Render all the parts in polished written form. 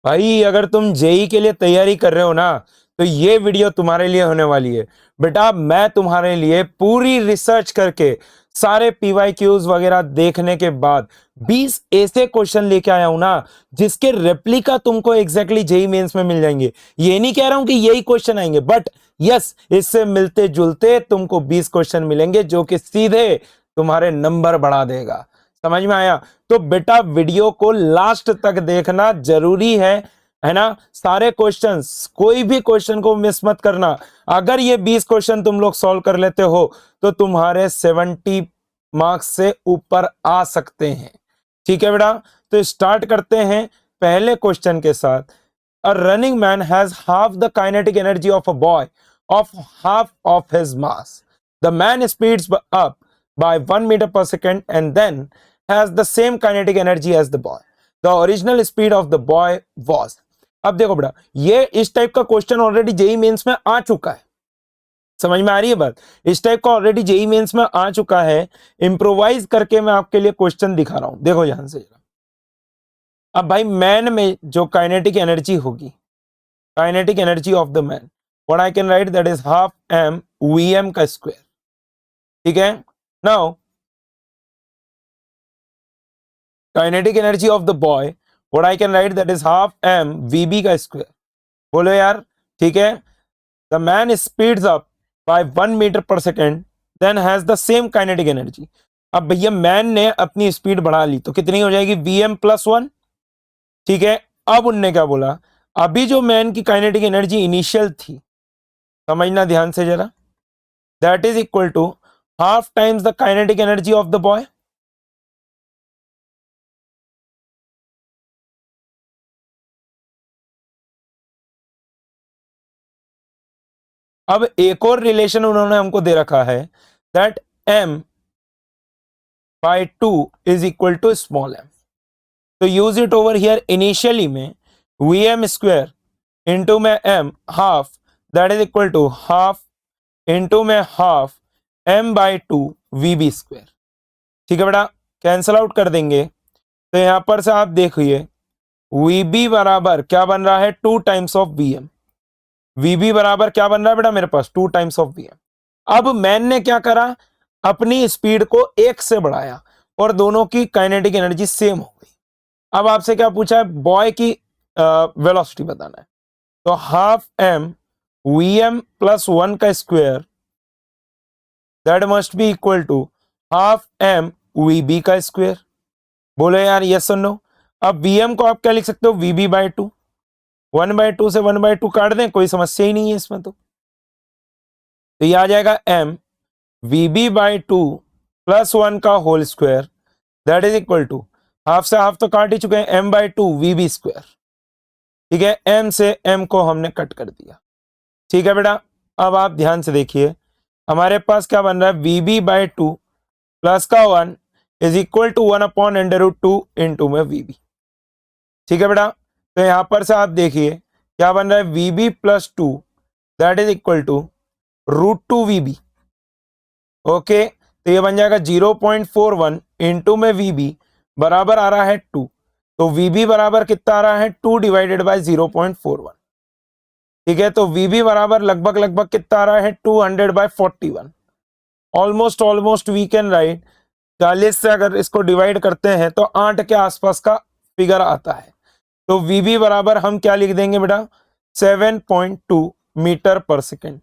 भाई अगर तुम जेई के लिए तैयारी कर रहे हो ना, तो ये वीडियो तुम्हारे लिए होने वाली है। बेटा मैं तुम्हारे लिए पूरी रिसर्च करके सारे पीवाईक्यूज वगैरह देखने के बाद 20 ऐसे क्वेश्चन लेके आया हूं ना, जिसके रेप्लिका तुमको एग्जैक्टली जेई मेंस में मिल जाएंगे। ये नहीं कह रहा हूं कि यही क्वेश्चन आएंगे, बट यस, इससे मिलते जुलते तुमको 20 क्वेश्चन मिलेंगे जो कि सीधे तुम्हारे नंबर बढ़ा देगा। समझ में आया? तो बेटा वीडियो को लास्ट तक देखना जरूरी है ना। सारे क्वेश्चंस, कोई भी क्वेश्चन को मिस मत करना। अगर ये 20 क्वेश्चन तुम लोग सॉल्व कर लेते हो तो तुम्हारे 70 मार्क्स से ऊपर आ सकते हैं। ठीक है बेटा, तो स्टार्ट करते हैं पहले क्वेश्चन के साथ। अ running man has half the kinetic energy of a boy of half of his mass. The man speeds up by 1 meter per second and then has the same kinetic energy as the boy. The original speed of the boy was. अब देखो बेटा, ये इस type का question already JEE mains में आ चुका है। समझ में आ रही है बात? इस टाइप का ऑलरेडी जेई मेंस में आ चुका है। इंप्रोवाइज करके मैं आपके लिए क्वेश्चन दिखा रहा हूं, देखो यहां से। अब भाई मैन में जो काइनेटिक एनर्जी होगी, kinetic energy of the man, what I can write that is half M we M का स्क्वायर। ठीक है, now kinetic energy of the boy, what I can write that is half M V B का square. बोलो यार, ठीक है। The man speeds up by 1 metre पर second then has the same kinetic energy. अब भैया मैन ने अपनी स्पीड बढ़ा ली तो कितनी हो जाएगी? V m plus 1। ठीक है, अब उनने क्या बोला, अभी जो मैन की काइनेटिक एनर्जी इनिशियल थी, समझना ध्यान से जरा, that is equal to half times the kinetic energy of the boy. अब एक और रिलेशन उन्होंने हमको दे रखा है, that m by 2 is equal to small m। तो use it over here. Initially में वी एम स्क्वायर इंटू में m half, that is equal to half into में half m by 2 we B square. ठीक है बेटा, cancel out कर देंगे तो यहां पर से आप देखिए वी बी बराबर क्या बन रहा है? 2 times of v m. V b बराबर क्या बन रहा है बेटा मेरे पास? 2 टाइम्स ऑफ वी एम। अब मैन ने क्या करा, अपनी स्पीड को 1 से बढ़ाया और दोनों की काइनेटिक एनर्जी सेम हो गई। अब आपसे क्या पूछा है? बॉय की वेलोसिटी बताना है। तो half M we m plus 1 का square, that must be equal to half M v b का स्क्वायर। बोलो यार यस और नो। अब वी एम को आप क्या लिख सकते हो? We B bye 2। 1/2 से 1/2 काट दें, कोई समस्या ही नहीं है इसमें। तो ये आ जाएगा m v b by 2 plus 1 का whole square, that is equal to, half से हाफ तो काट ही चुके हैं, m by 2 we B square. ठीक है, m से m को हमने कट कर दिया। ठीक है बेटा, अब आप ध्यान से देखिए, हमारे पास क्या बन रहा है? वी बी बाई 2 प्लस का 1 is equal to 1 upon under root 2 into में वी बी। ठीक है बेटा, तो यहां पर से आप देखिए क्या बन रहा है? V b plus 2 that is equal to root 2 we b. Okay, तो ये बन जाएगा 0.41 इंटू में वी बी बराबर आ रहा है 2। तो वी बी बराबर कितना आ रहा है? 2 डिवाइडेड बाय 0.41। ठीक है, तो वी बी बराबर लगभग लगभग कितना आ रहा है? 200/41। ऑलमोस्ट वी कैन राइट 40 से अगर इसको डिवाइड करते हैं तो 8 के आसपास का फिगर आता है। तो वी बी बराबर हम क्या लिख देंगे बेटा? 7.2 मीटर पर सेकेंड।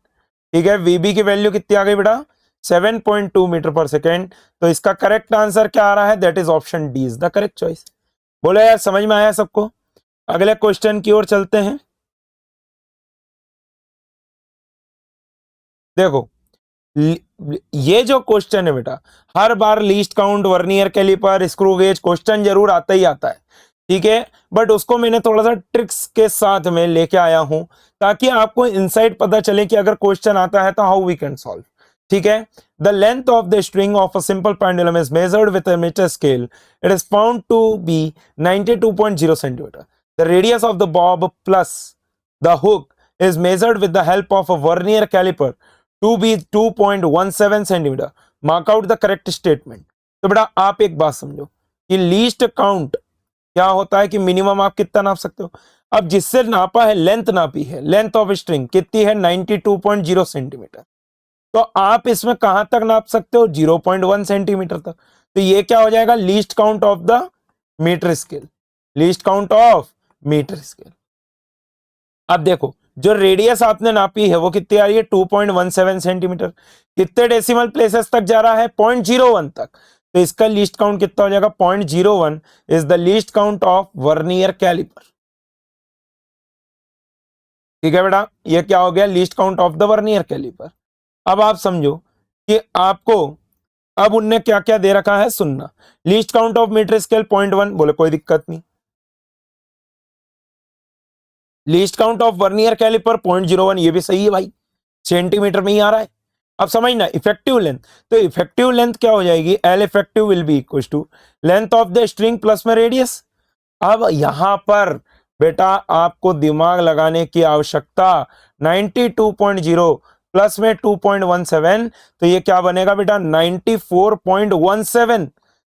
ठीक है, वी बी की वैल्यू कितनी आ गई बेटा? 7.2 मीटर पर सेकेंड। तो इसका करेक्ट आंसर क्या आ रहा है? That is option D is the correct choice. बोले यार समझ में आया सबको? अगले क्वेश्चन की ओर चलते हैं। देखो ये जो क्वेश्चन है बेटा, हर बार least count, vernier caliper, screw gauge question जरूर आता ही आता है। ठीक है, बट उसको मैंने थोड़ा सा ट्रिक्स के साथ में लेके आया हूं ताकि आपको इनसाइट पता चले कि अगर क्वेश्चन आता है तो हाउ वी कैन सॉल्व। ठीक है, the length of the string of a simple pendulum is measured with a metre scale. It is found to be 92.0 centimetre. The radius of the bob plus the hook is measured with the help of a vernier caliper to be 2.17 centimetre. Mark out the correct statement. तो बेटा आप एक बात समझो कि least count क्या होता है कि मिनिमम आप कितना नाप सकते हो। अब जिससे नापा है, लेंथ नापी है, लेंथ ऑफ स्ट्रिंग कितनी है 92.0 सेंटीमीटर, तो आप इसमें कहां तक नाप सकते हो 0.1 सेंटीमीटर तक। तो ये क्या हो जाएगा least count of the metre scale, least count of metre scale. अब देखो जो रेडियस आपने नापी है वो कितनी आ रही है 2.17 सेंटीमीटर, कितने डेसिमल प्लेसेस तक जा रहा है 0.01 तक, तो इसका लीस्ट काउंट कितना हो जाएगा 0.01 is the least count of vernier calliper. ठीक है बेटा, ये क्या हो गया least count of the vernier calliper. अब आप समझो कि आपको अब उनने क्या क्या दे रखा है सुनना, least count of metre scale 0.1, बोले कोई दिक्कत नहीं, least count of vernier caliper 0.01, ये भी सही है भाई, सेंटीमीटर में ही आ रहा है। अब समझना इफेक्टिव लेंथ, तो इफेक्टिव लेंथ क्या हो जाएगी L effective will be equal to length of the string plus में रेडियस। अब यहां पर बेटा आपको दिमाग लगाने की आवश्यकता 92.0 प्लस में 2.17, तो ये क्या बनेगा बेटा 94.17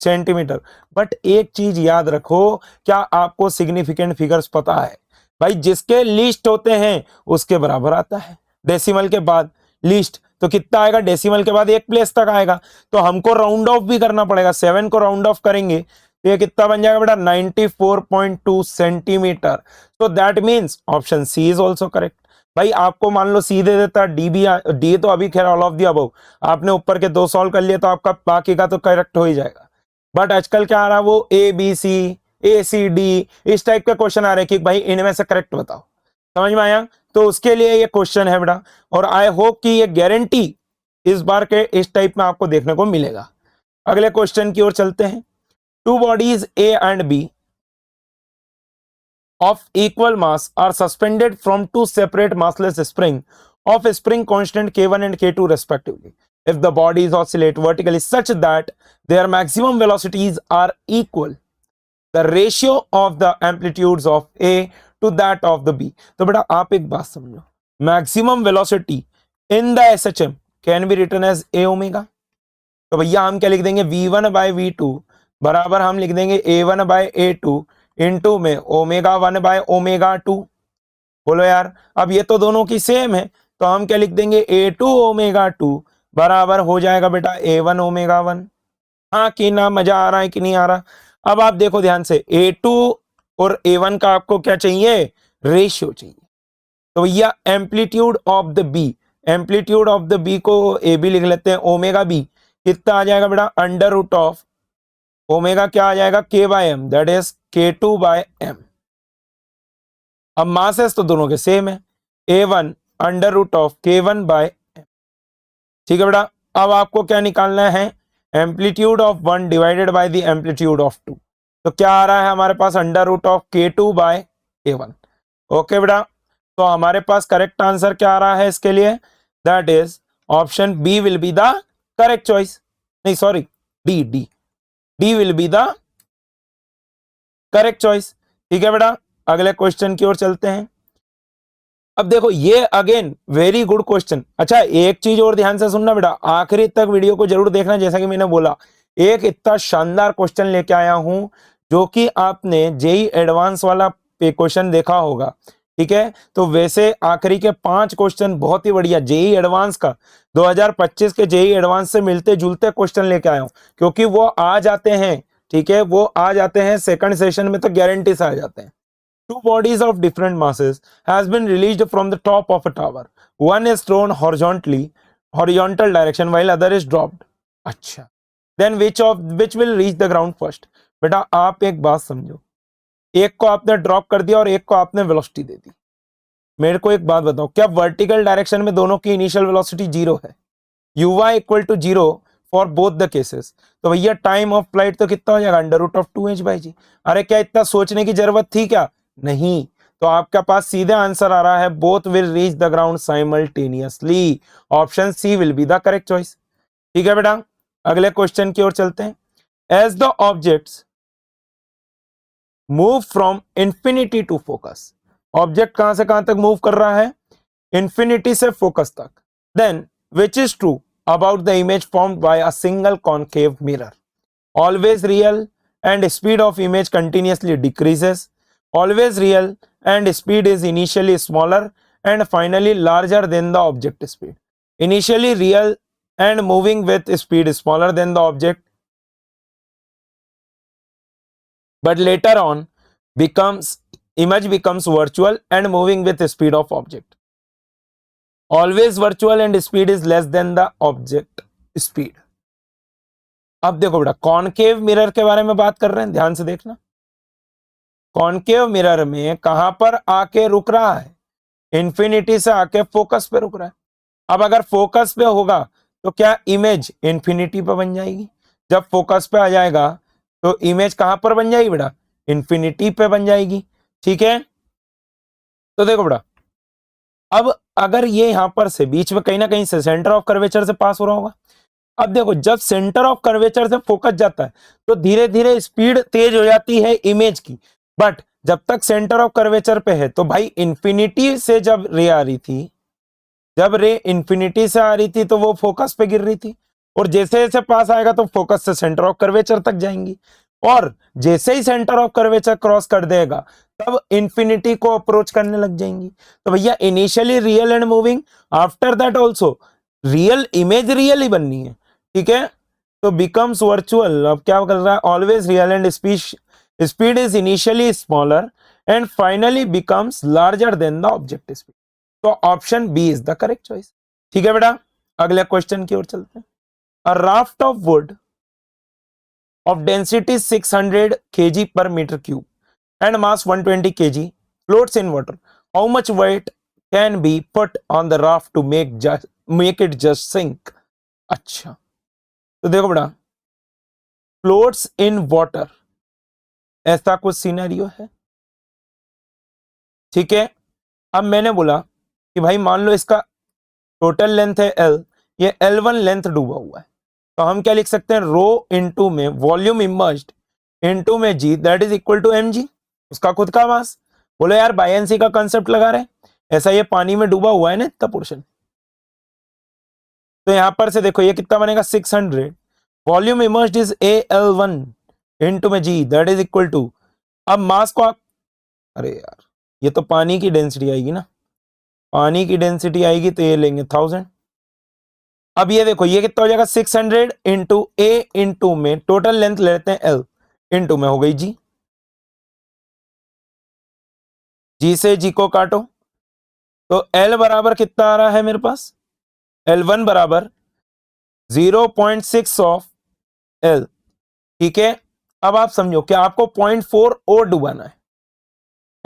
सेंटीमीटर। बट एक चीज याद रखो, क्या आपको सिग्निफिकेंट फिगर्स पता है भाई, जिसके लीस्ट होते हैं उसके बराबर आता है डेसिमल के बाद लीस्ट, तो कितना आएगा डेसिमल के बाद एक प्लेस तक आएगा, तो हमको राउंड ऑफ भी करना पड़ेगा, 7 को राउंड ऑफ करेंगे तो ये कितना बन जाएगा बेटा 94.2 सेंटीमीटर। तो that means option C is also correct. भाई आपको मान लो सी दे देता डी भी, डी तो अभी खैर ऑल ऑफ द अबव, आपने ऊपर के 2 सॉल्व कर लिए तो आपका बाकी का तो करेक्ट हो ही जाएगा, बट आजकल क्या आ रहा है वो A B C A C D इस टाइप के क्वेश्चन आ रहे हैं कि भाई इनमें से करेक्ट बताओ, समझ में आया। तो उसके लिए ये क्वेश्चन है बेटा, और आई होप कि ये गारंटी इस बार के इस टाइप में आपको देखने को मिलेगा। अगले क्वेश्चन की ओर चलते हैं। Two bodies A and B of equal mass are suspended from two separate massless spring of spring constant K1 and K2 respectively. If the bodies oscillate vertically such that their maximum velocities are equal, the ratio of the amplitudes of A to that of the B. तो बेटा आप एक बात समझो, maximum velocity in the SHM can be written as A omega। तो भैया हम क्या लिख देंगे V1 by V2 बराबर हम लिख देंगे A1 by A2 इंटू में ओमेगा 1 by ओमेगा 2। बोलो यार, अब ये तो दोनों की सेम है तो हम क्या लिख देंगे A2 ओमेगा 2 बराबर हो जाएगा बेटा A1 ओमेगा 1। हाँ कि ना, मजा आ रहा है कि नहीं आ रहा। अब आप देखो ध्यान से, A2 और A1 का आपको क्या चाहिए रेशियो चाहिए, तो भैया amplitude of the B, amplitude of the B को ए बी लिख लेते हैं, ओमेगा बी कितना आ जाएगा बेटा अंडर रूट ऑफ ओमेगा क्या आ जाएगा K by M, that is K2 by M. अब मासेस तो दोनों के सेम है, A1 under root of K1 by M. ठीक है बेटा, अब आपको क्या निकालना है amplitude of 1 divided by the amplitude of 2, तो क्या आ रहा है हमारे पास under root of K2 by K1। Okay बेटा, तो हमारे पास करेक्ट आंसर क्या आ रहा है इसके लिए, that is option B will be the correct choice, नहीं sorry D D D will be the correct choice. ठीक है बेटा, अगले क्वेश्चन की ओर चलते हैं। अब देखो ये अगेन वेरी गुड क्वेश्चन। अच्छा एक चीज और ध्यान से सुनना बेटा, आखिरी तक वीडियो को जरूर देखना, जैसा कि मैंने बोला एक इतना शानदार क्वेश्चन लेके आया हूं जो कि आपने जेई एडवांस वाला क्वेश्चन देखा होगा। ठीक है, तो वैसे आखिरी के 5 क्वेश्चन बहुत ही बढ़िया जेई एडवांस का 2025 के जेई एडवांस से मिलते जुलते क्वेश्चन लेके आया हूं, क्योंकि वो आ जाते हैं, ठीक है वो आ जाते हैं सेकंड सेशन में तो गारंटी से आ जाते हैं। Two bodies of different masses has been released from the top of a tower. One is thrown horizontal direction while other is dropped. अच्छा, then which will reach the ground first? बेटा आप एक बात समझो, एक को आपने ड्रॉप कर दिया और एक को आपने वेलोसिटी दे दी। मेरे को एक बात बताओ, क्या वर्टिकल डायरेक्शन में दोनों की इनिशियल वेलोसिटी 0 है? uy equal to 0 for both the cases, तो भैया टाइम ऑफ फ्लाइट तो कितना हो जाएगा under root of 2h by G. अरे क्या इतना सोचने की जरूरत थी क्या? नहीं, तो आपके पास सीधे आंसर आ रहा है both will reach the ground simultaneously, option C will be the correct choice. ठीक है बेटा, अगले क्वेश्चन की ओर चलते हैं। As the objects move from infinity to focus, object कहां से कहां तक मूव कर रहा है इंफिनिटी से फोकस तक, then which is true about the image formed by a single concave mirror? Always real and speed of image continuously decreases, always real and speed is initially smaller and finally larger than the object speed. Initially real and moving with speed smaller than the object, but later on image becomes virtual and moving with speed of object. Always virtual and speed is less than the object speed. अब देखो बेटा, concave mirror के बारे में बात कर रहे हैं, ध्यान से देखना। कॉनकेव मिरर में कहां पर आके रुक रहा है? इंफिनिटी से आके फोकस पे रुक रहा है। अब अगर फोकस पे होगा तो क्या इमेज इंफिनिटी पे बन जाएगी? जब फोकस पे आ जाएगा तो इमेज कहां पर बन जाएगी बेटा? इंफिनिटी पे बन जाएगी। ठीक है, तो देखो बेटा, अब अगर ये यहां पर से बीच में कहीं ना कहीं से सेंटर ऑफ कर्वेचर से पास हो रहा होगा। अब देखो, जब सेंटर ऑफ कर्वेचर से फोकस जाता है तो धीरे धीरे स्पीड तेज हो जाती है इमेज की, बट जब तक सेंटर ऑफ कर्वेचर पे है तो भाई इंफिनिटी से जब रे आ रही थी, जब रे इंफिनिटी से आ रही थी तो वो फोकस पे गिर रही थी, और जैसे जैसे पास आएगा तो फोकस से सेंटर ऑफ कर्वेचर तक जाएंगी, और जैसे ही सेंटर ऑफ कर्वेचर क्रॉस कर देगा तब इंफिनिटी को अप्रोच करने लग जाएंगी। तो भैया initially real and moving, after that also real, image real ही बननी है। ठीक है, तो बिकम्स वर्चुअल। अब क्या कर रहा है? Always real and speed is initially smaller and finally becomes larger than the object speed. तो option B is the correct choice. ठीक है बेटा, अगले क्वेश्चन की ओर चलते हैं। A raft of wood of density 600 kg per meter cube and mass 120 kg floats in water. How much weight can be put on the raft to make it just sink? अच्छा, तो देखो बेटा, floats in water, ऐसा कुछ scenario है। ठीक है, अब मैंने बोला कि भाई मान लो इसका टोटल लेंथ है L, ये L1 लेंथ डूबा हुआ है, तो हम क्या लिख सकते हैं? रो इनटू में वॉल्यूम इमर्ज्ड इनटू में जी, that is equal to mg, उसका खुद का मास। बोलो यार बायएंसी का कंसेप्ट लगा रहे हैं, ऐसा ये पानी में डूबा हुआ है ना इतना पोर्शन, तो यहां पर से देखो ये कितना बनेगा? 600। Volume emerged is AL1 into में जी, दैट इज इक्वल टू, अब मास को आप, अरे यार ये तो पानी की डेंसिटी आएगी ना, पानी की डेंसिटी आएगी तो ये लेंगे 1000। अब ये देखो ये कितना हो जाएगा? 600 इंटू ए इंटू में टोटल लेंथ लेते हैं L, इंटू में हो गई जी, जी से जी को काटो तो L बराबर कितना आ रहा है मेरे पास? L1 बराबर 0.6 ऑफ L। ठीक है, अब आप समझो कि आपको 0.4 और डुबाना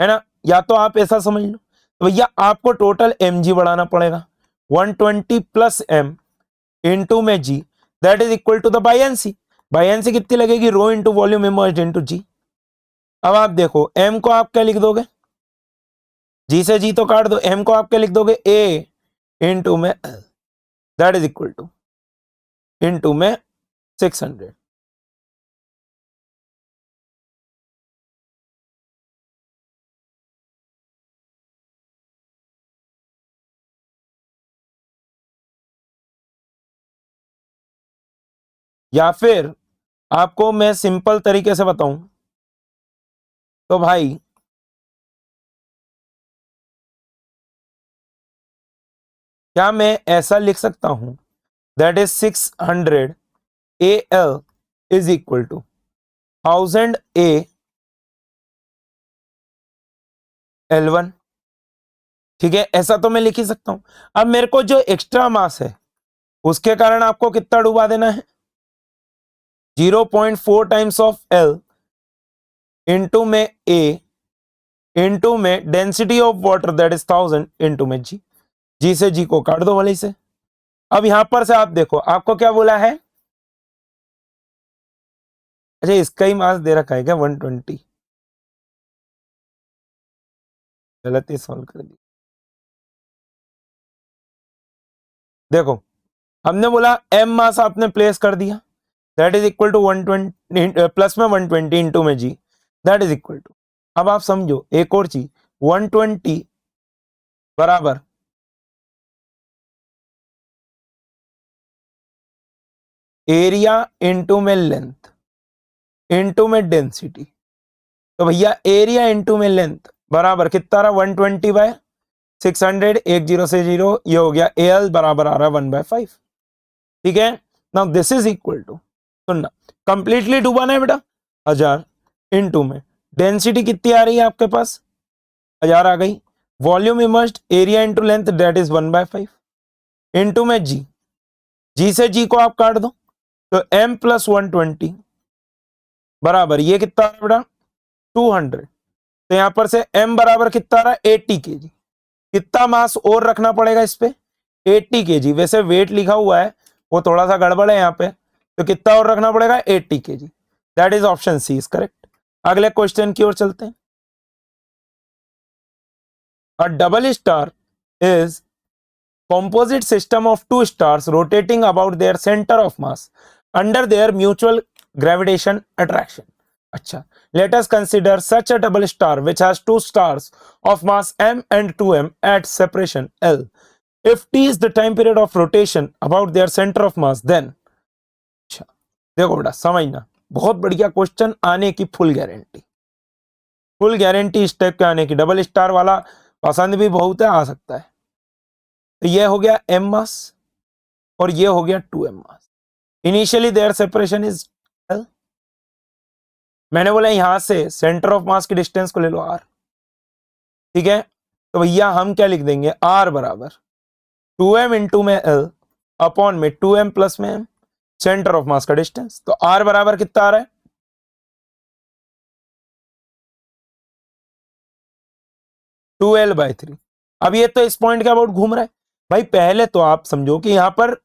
है ना, या तो आप ऐसा समझ लो, तो भैया आपको टोटल mg बढ़ाना पड़ेगा, 120 प्लस m इंटू में जी, that is equal to the buoyancy. Buoyancy कितनी लगेगी? Rho into volume immersed into G. अब आप देखो m को आप क्या लिख दोगे? जी से जी तो काट दो, m को आप क्या लिख दोगे? a इंटू में l, that is equal two into में 600। या फिर आपको मैं सिंपल तरीके से बताऊं तो भाई क्या मैं ऐसा लिख सकता हूं? That is 600 AL is equal to 1000 AL1। ठीक है, ऐसा तो मैं लिख ही सकता हूं। अब मेरे को जो एक्स्ट्रा मास है उसके कारण आपको कितना डुबा देना है? 0.4 टाइम्स ऑफ L इंटू में A इंटू में density of water that is 1000 into में जी, जी से जी को काट दो वाले से। अब यहां पर से आप देखो आपको क्या बोला है? अच्छा इसका ही मास दे रखा है क्या? 120, गलत ही सॉल्व कर दी। देखो हमने बोला m मास आपने प्लेस कर दिया, that is equal to 120 plus में 120 इंटू में जी, दैट इज इक्वल टू, अब आप समझो एक और चीज, 120 बराबर एरिया इंटू में लेंथ इंटू में डेंसिटी। तो भैया एरिया इंटू में लेंथ बराबर कितना रहा 120/600, एक जीरो से जीरो, ये हो गया AL बराबर आ रहा है 1/5। ठीक है, now this is equal to, सुनना कंप्लीटली डूबा है बेटा, 1000 इनटू में डेंसिटी कितनी आ रही है आपके पास, 1000 आ गई, volume immersed area into length that is 1/5 into में जी से जी को आप काट दो तो m + 120 बराबर ये कितना बेटा 200। तो यहां पर से m बराबर कितना रहा 80 kg। कितना मास और रखना पड़ेगा इस पे 80 kg। वैसे वेट लिखा हुआ है वो थोड़ा सा गड़बड़ है यहाँ पे, तो कितना और रखना पड़ेगा 80 kg। That is option C is correct. अगले क्वेश्चन की ओर चलते हैं। A double star is composite system of two stars rotating about their center of mass under their mutual gravitation attraction. अच्छा, let us consider such a double star which has two stars of mass m and 2m at separation L. If t is the time period of rotation about their center of mass, then अच्छा देखो बेटा समझना, बहुत बढ़िया question आने की full guarantee इस type के आने की। डबल स्टार वाला पसंद भी बहुत है, आ सकता है। तो ये हो गया m मास और ये हो गया 2m mass. Initially their separation is L। मैंने बोला यहां से सेंटर ऑफ मास की डिस्टेंस को ले लो r। ठीक है, तो भैया हम क्या लिख देंगे r बराबर 2m इंटू में L अपॉन में 2m प्लस में m, सेंटर ऑफ मास का डिस्टेंस। तो r बराबर कितना आ रहा है 2L/3। अब ये तो इस पॉइंट के अबाउट घूम रहा है भाई। पहले तो आप समझो कि यहां पर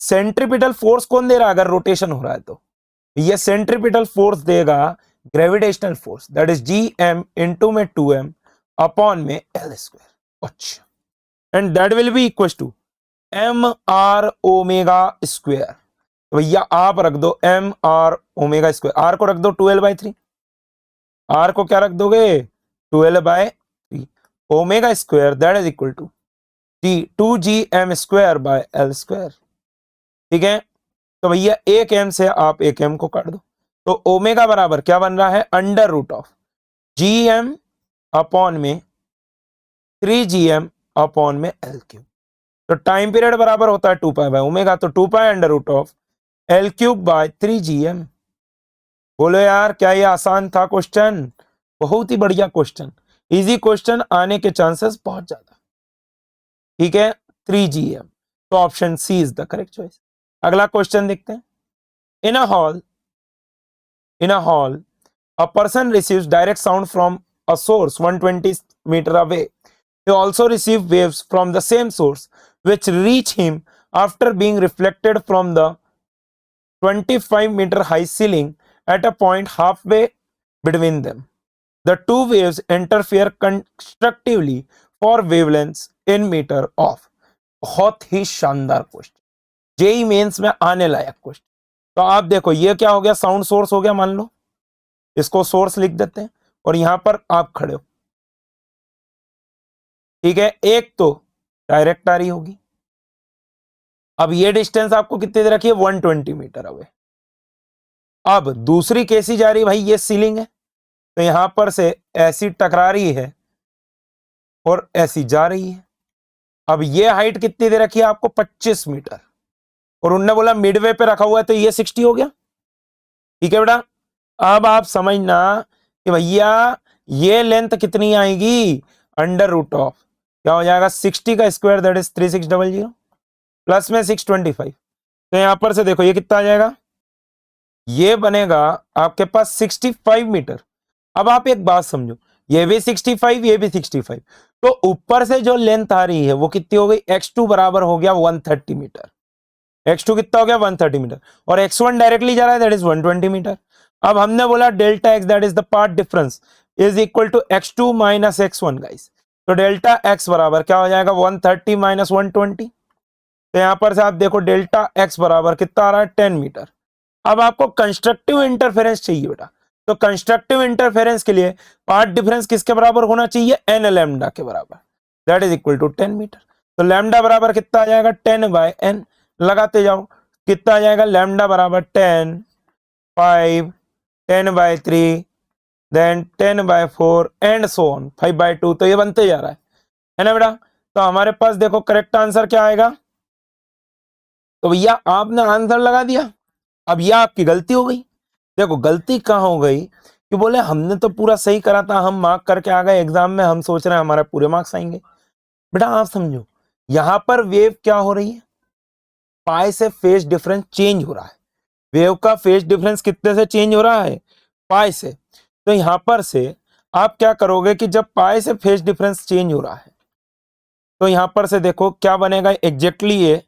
सेंट्रीपिटल फोर्स कौन दे रहा है अगर रोटेशन हो रहा है तो ये सेंट्रीपिटल फोर्स देगा gravitational force that is Gm into में 2m अपॉन में L²। अच्छा, and that will be equal to mr omega square. तो भैया आप रख दो mr ओमेगा स्क्वायर, r को रख दो 2L/3, r को क्या रख दोगे 2L/3 omega square that is equal to 2Gm²/L²। ठीक है, तो भैया एक m से आप एक m को काट दो तो ओमेगा बराबर क्या बन रहा है √of Gm अपॉन में 3Gm अपॉन में L³। तो टाइम पीरियड बराबर होता है 2π/ओमेगा, तो 2π√of L³/3Gm। बोलो यार क्या ये आसान था क्वेश्चन? बहुत ही बढ़िया क्वेश्चन, इजी क्वेश्चन आने के चांसेस बहुत ज्यादा। ठीक है, 3Gm, तो option C is the correct choice. अगला क्वेश्चन देखते हैं। In a hall a person receives direct sound from a source 120 meter away. He also receives waves from the same source which reach him after being reflected from the 25-meter high ceiling at a point halfway between them. The two waves interfere constructively for wavelengths in meter of. बहुत ही शानदार question, JEE mains में आने लायक question. तो आप देखो ये क्या हो गया, साउंड सोर्स हो गया, मान लो इसको सोर्स लिख देते हैं और यहां पर आप खड़े हो। ठीक है, एक तो डायरेक्ट आ रही होगी। अब ये डिस्टेंस आपको कितनी दे रखी है 120 मीटर अवे। अब दूसरी कैसी जा रही है भाई, ये सीलिंग है तो यहां पर से ऐसी टकरा रही है और ऐसी जा रही है। अब ये हाइट कितनी दे रखी है आपको 25 मीटर और उनने बोला मिडवे पे रखा हुआ है तो ये 60 हो गया। ठीक है बेटा, अब आप समझना कि भैया ये लेंथ कितनी आएगी √of क्या हो जाएगा 60 का स्क्वायर दैट इज 3600 प्लस में 625। तो यहां पर से देखो ये कितना आ जाएगा, ये बनेगा आपके पास 65 मीटर। अब आप एक बात समझो, ये भी 65 ये भी 65, तो ऊपर से जो लेंथ आ रही है वो कितनी हो गई x2 बराबर हो गया 130 मीटर। x2 कितना हो गया 130 मीटर और x1 डायरेक्टली जा रहा है दैट इज 120 मीटर। अब हमने बोला delta x that is the path difference is equal to x2 minus x1 guys. तो डेल्टा x बराबर क्या हो जाएगा 130 माइनस 120। तो यहां पर से आप देखो डेल्टा x बराबर कितना आ रहा है 10 मीटर। अब आपको कंस्ट्रक्टिव इंटरफेरेंस चाहिए बेटा, तो कंस्ट्रक्टिव इंटरफेरेंस के लिए पाथ डिफरेंस किसके बराबर होना चाहिए n लैम्डा के बराबर that is equal to 10 metre. तो लैम्डा बराबर कितना आ जाएगा 10/n, लगाते जाओ कितना आ जाएगा लैम्डा बराबर 10, 5, 10/3, देन 10/4 एंड सो ऑन 5/2, तो ये बनते जा रहा है ना बेटा। तो हमारे पास देखो करेक्ट आंसर क्या आएगा, तो भैया आपने आंसर लगा दिया। अब यह आपकी गलती हो गई। देखो गलती कहाँ हो गई कि बोले हमने तो पूरा सही करा था, हम मार्क करके आ गए एग्जाम में, हम सोच रहे हैं हमारे पूरे मार्क्स आएंगे। बेटा आप समझो, यहां पर वेव क्या हो रही है, पाई से फेज डिफरेंस चेंज हो रहा है। वेव का फेज डिफरेंस कितने से चेंज हो रहा है, पाई से। तो यहां पर से आप क्या करोगे कि जब पाई से फेज डिफरेंस चेंज हो रहा है, तो यहां पर से देखो क्या बनेगा एग्जैक्टली ये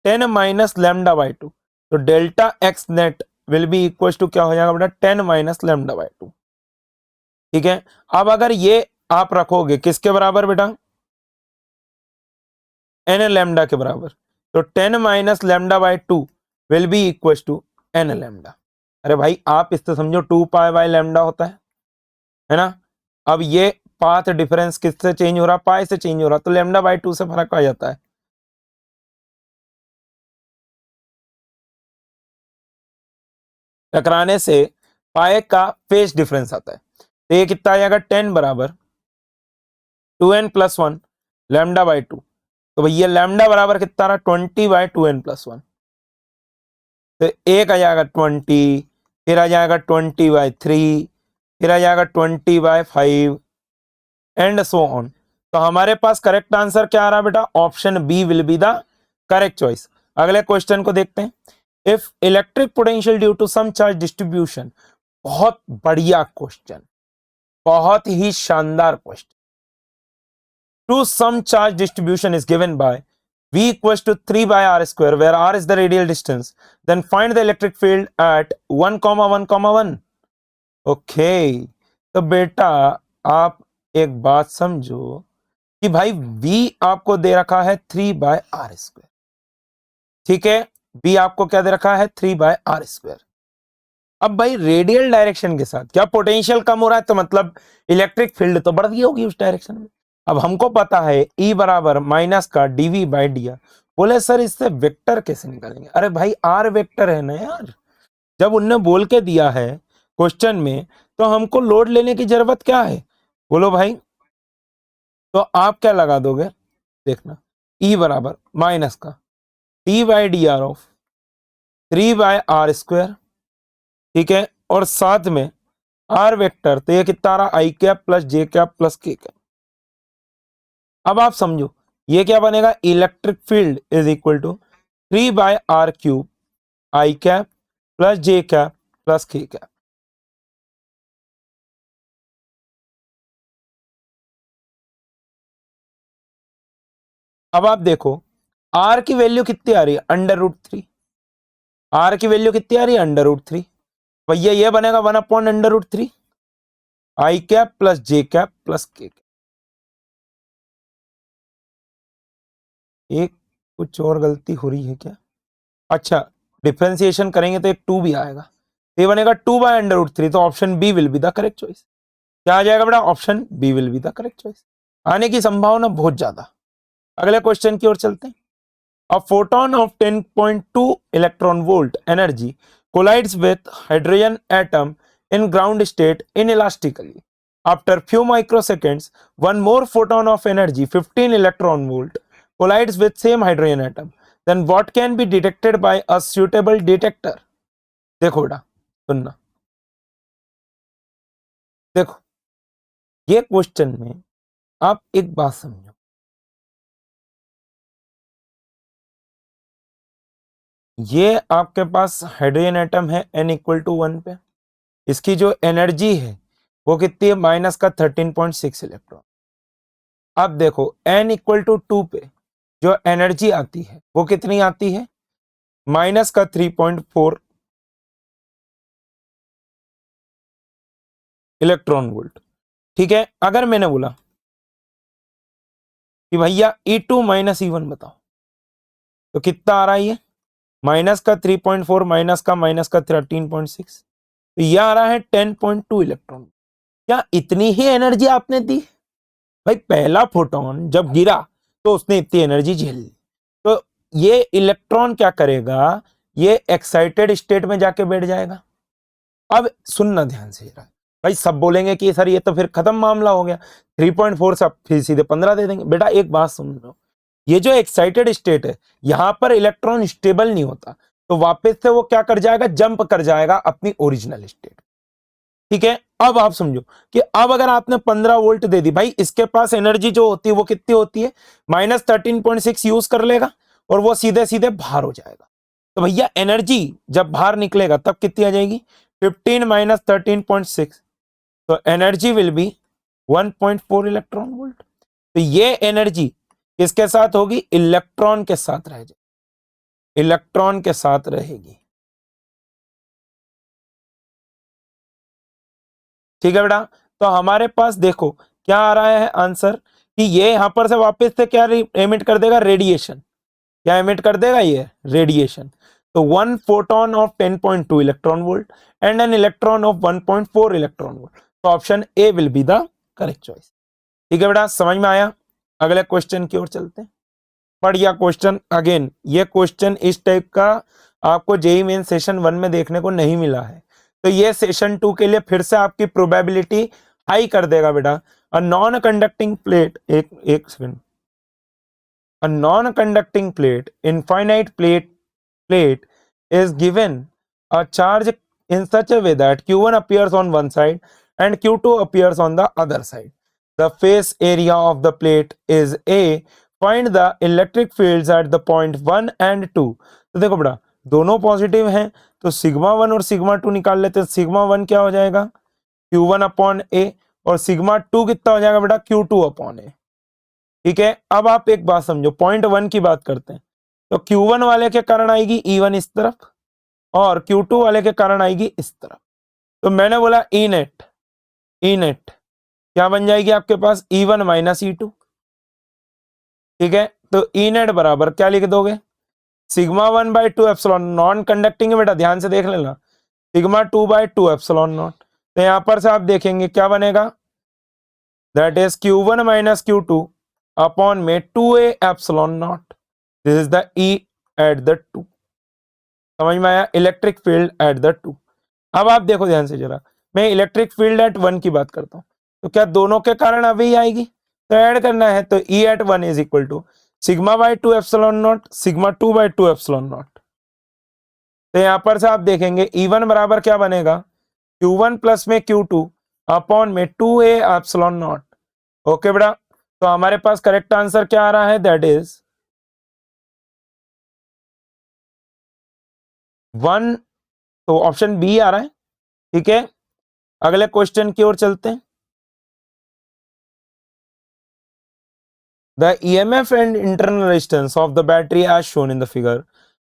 10 माइनस लैम्डा बाई 2। तो delta x net will be equal to क्या हो जाएगा बेटा, 10 माइनस लैम्डा बाई 2। ठीक है, अब अगर ये आप रखोगे किसके बराबर बेटा, एन लैम्डा के बराबर, तो 10 minus lambda by 2 will be equal to N lambda. अरे भाई आप इससे समझो 2 पाई बाई लैम्डा होता है ना। अब ये पाथ डिफरेंस किससे चेंज हो रहा, पाई से चेंज हो रहा, तो लैम्डा बाई 2 से फर्क आ जाता है। टकराने से पाए का फेज डिफरेंस आता है, तो ये कितना आ जाएगा 10 बराबर 2n+1 लैम्डा बाई 2। तो भैया लैम्डा बराबर कितना रहा 20/2n+1। तो एक आ जाएगा 20, फिर आ जाएगा 20/3, फिर आ जाएगा 20/5 एंड सो ऑन। तो हमारे पास करेक्ट आंसर क्या आ रहा है बेटा, option B will be the correct choice. अगले क्वेश्चन को देखते हैं। If electric potential due to some charge distribution, बहुत बढ़िया क्वेश्चन, बहुत ही शानदार question. To some charge distribution is given by V equals to 3/r square where r is the radial distance, then find the electric field at 1,1,1। Okay, तो बेटा आप एक बात समझो कि भाई V आपको दे रखा है 3/r²। ठीक है, B आपको क्या दे रखा है 3/r²। अब भाई रेडियल डायरेक्शन के साथ क्या पोटेंशियल कम हो रहा है, तो मतलब इलेक्ट्रिक फील्ड तो बढ़ गई होगी उस डायरेक्शन में। अब हमको पता है E बराबर माइनस का dV/dr। बोले सर इससे वेक्टर कैसे निकालेंगे, अरे भाई R वेक्टर है ना यार, जब उनने बोल के दिया है क्वेश्चन में तो हमको लोड लेने की जरूरत क्या है, बोलो भाई। तो आप क्या लगा दोगे, देखना E बराबर माइनस का d/dr ऑफ 3/r²। ठीक है, और साथ में R वेक्टर, तो ये कितना आ रहा I cap plus J cap plus K cap. अब आप समझो ये क्या बनेगा, electric field is equal to 3/r³ I cap plus J cap plus K cap. अब आप देखो R की वैल्यू कितनी आ रही है, √3। R की वैल्यू कितनी आ रही है, √3। भैया ये बनेगा 1/√3 आई cap plus J cap plus K cap. एक कुछ और गलती हो रही है क्या, अच्छा डिफरेंशिएशन करेंगे तो एक 2 भी आएगा, तो ये बनेगा 2/√3। तो option B will be the correct choice. क्या आ जाएगा बेटा, option B will be the correct choice, आने की संभावना बहुत ज्यादा। अगले क्वेश्चन की ओर चलते हैं। A photon of 10.2 electron volt energy collides with hydrogen atom in ground state inelastically. After few microseconds, one more photon of energy 15 electron volt collides with same hydrogen atom. Then what can be detected by a suitable detector? देखो बेटा सुनना, देखो ये question में आप एक बात समझो, ये आपके पास हाइड्रोजन एटम है n=1 पे, इसकी जो एनर्जी है वो कितनी है माइनस का 13.6 इलेक्ट्रॉन। अब देखो n=2 पे जो एनर्जी आती है वो कितनी आती है, माइनस का 3.4 इलेक्ट्रॉन वोल्ट। ठीक है, अगर मैंने बोला कि भैया E2 माइनस E1 बताओ, तो कितना आ रहा है ये, माइनस का 3.4 माइनस का 13.6, तो यह आ रहा है 10.2 इलेक्ट्रॉन। क्या इतनी ही एनर्जी आपने दी, भाई पहला फोटोन जब गिरा तो उसने इतनी एनर्जी झेल ली, तो ये इलेक्ट्रॉन क्या करेगा, ये एक्साइटेड स्टेट में जाके बैठ जाएगा। अब सुनना ध्यान से जरा, भाई सब बोलेंगे कि सर ये तो फिर खत्म मामला हो गया, 3.4 से फिर सीधे 15 दे देंगे। बेटा एक बात सुन लो, ये जो एक्साइटेड स्टेट है यहां पर इलेक्ट्रॉन स्टेबल नहीं होता, तो वापस से वो क्या कर जाएगा, जंप कर जाएगा अपनी ओरिजिनल स्टेट। ठीक है, अब आप समझो कि अब अगर आपने 15 वोल्ट दे दी, भाई इसके पास एनर्जी जो होती है वो कितनी होती है, -13.6 यूज कर लेगा और वो सीधे सीधे बाहर हो जाएगा। तो भैया एनर्जी जब बाहर निकलेगा तब कितनी आ जाएगी, 15 - 13.6, तो energy will be 1.4 electron volt. तो ये एनर्जी किसके साथ होगी, इलेक्ट्रॉन के साथ रह जाएगी, इलेक्ट्रॉन के साथ रहेगी। ठीक है बेटा, तो हमारे पास देखो क्या आ रहा है आंसर, कि ये यहां पर से वापस से क्या एमिट कर देगा, रेडिएशन। क्या एमिट कर देगा, ये रेडिएशन। तो 1 photon of 10.2 electron volt and an electron of 1.4 electron volt. तो option A will be the correct choice. ठीक है बेटा, समझ में आया। अगले क्वेश्चन की ओर चलते हैं। बढ़िया क्वेश्चन, अगेन ये क्वेश्चन इस टाइप का आपको जेईई मेन सेशन 1 में देखने को नहीं मिला है, तो ये सेशन 2 के लिए फिर से आपकी प्रोबेबिलिटी हाई कर देगा बेटा। अ नॉन कंडक्टिंग प्लेट, एक second, a non conducting plate, infinite plate is given a charge in such a way that Q1 appears on one side and Q2 appears on the other side. The face area of the plate is A. Find the electric fields at the point 1 and 2. तो देखो बेटा दोनों positive हैं, तो sigma 1 और sigma 2 निकाल लेते हैं। सिग्मा 1 क्या हो जाएगा, Q1 अपॉन A, और सिग्मा 2 कितना हो जाएगा बेटा, Q2 अपॉन A। ठीक है, अब आप एक बात समझो, पॉइंट 1 की बात करते हैं, तो Q1 वाले के कारण आएगी E1 इस तरफ और Q2 वाले के कारण आएगी इस तरफ। तो मैंने बोला ई नेट क्या बन जाएगी आपके पास, E1 - E2। ठीक है, तो ई नेट बराबर क्या लिख दोगे, सिग्मा 1/2 एप्सिलॉन, नॉन कंडक्टिंग है बेटा ध्यान से देख लेना, सिग्मा 2/2 एप्सिलॉन नॉट। तो यहां पर से आप देखेंगे क्या बनेगा, that is Q1 - Q2 upon में 2a epsilon not. This is the E at the 2। समझ में आया, इलेक्ट्रिक फील्ड एट द 2। अब आप देखो ध्यान से जरा, मैं इलेक्ट्रिक फील्ड एट 1 की बात करता हूं, तो क्या दोनों के कारण अभी आएगी, तो ऐड करना है, तो E at 1 is equal to सिग्मा/2 epsilon naught, sigma 2/2 epsilon naught. तो यहां पर से आप देखेंगे E1 बराबर क्या बनेगा, Q1 प्लस में Q2 अपॉन में 2a एप्सिलॉन नॉट। ओके बेटा, तो हमारे पास करेक्ट आंसर क्या आ रहा है, दैट इज 1, तो ऑप्शन बी आ रहा है। ठीक है, अगले क्वेश्चन की ओर चलते हैं। The EMF and internal resistance of the battery as shown in the figure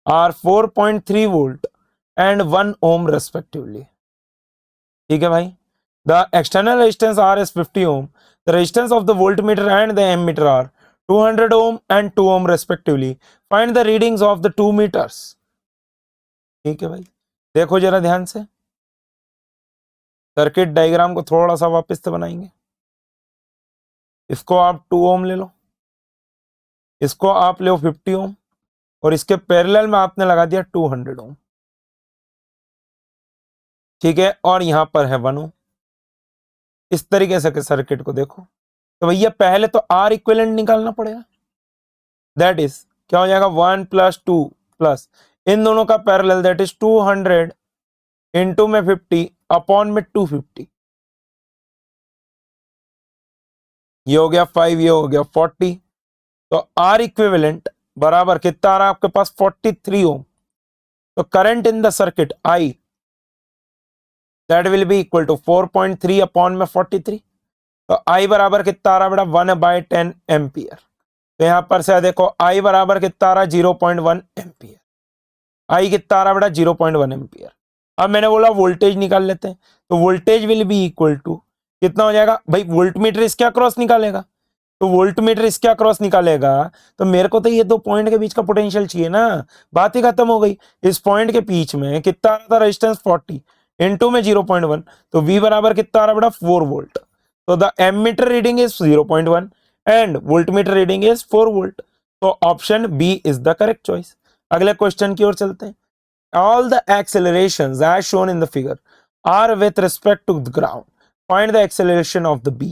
are 4.3 volt and 1 ohm respectively. ठीक है भाई, the external resistance R is 50 ohm. The resistance of the voltmeter and the ammeter are 200 ohm and 2 ohm respectively. Find the readings of the 2 meters. ठीक है भाई, देखो जरा ध्यान से, सर्किट डायग्राम को थोड़ा सा वापस से बनाएंगे। इसको आप 2 ओम ले लो, इसको आप ले 50 ओम, और इसके पैरेलल में आपने लगा दिया 200 ओम। ठीक है, और यहां पर है 1 ओम। इस तरीके से सर्किट को देखो, तो भैया पहले तो आर इक्विवेलेंट निकालना पड़ेगा, दैट इज क्या हो जाएगा, 1 + 2 प्लस इन दोनों का पैरेलल, दैट इज 200 इंटू में 50 अपॉन में 250, ये हो गया 5, ये हो गया 40। तो आर इक्विवेलेंट बराबर कितना आ रहा है आपके पास, 43 ओम। तो current in the circuit I, that will be equal to 4.3 upon में 43। तो आई बराबर कितना आ रहा है बेटा, 1/10 एम्पियर। तो यहां पर से देखो आई बराबर कितना आ रहा है, 0.1 एम्पियर। आई कितना आ रहा है बेटा, 0.1 एम्पियर। अब मैंने बोला वोल्टेज निकाल लेते हैं, तो voltage will be equal to कितना हो जाएगा भाई, वोल्टमीटर इसके अक्रॉस निकालेगा, तो वोल्टमीटर इसके अक्रॉस निकालेगा, तो मेरे को तो ये 2 पॉइंट के बीच का पोटेंशियल चाहिए ना, बात ही खत्म हो गई। इस पॉइंट के बीच में कितना आ रहा था रेजिस्टेंस, 40 इंटू में 0.1, तो V बराबर कितना आ रहा है बेटा, 4 वोल्ट। तो the ammeter reading is 0.1 and voltmeter reading is 4 volt. तो option B is the correct choice. अगले क्वेश्चन की ओर चलते हैं। All the accelerations as shown in the figure are with respect to the ground. Find the acceleration of the B.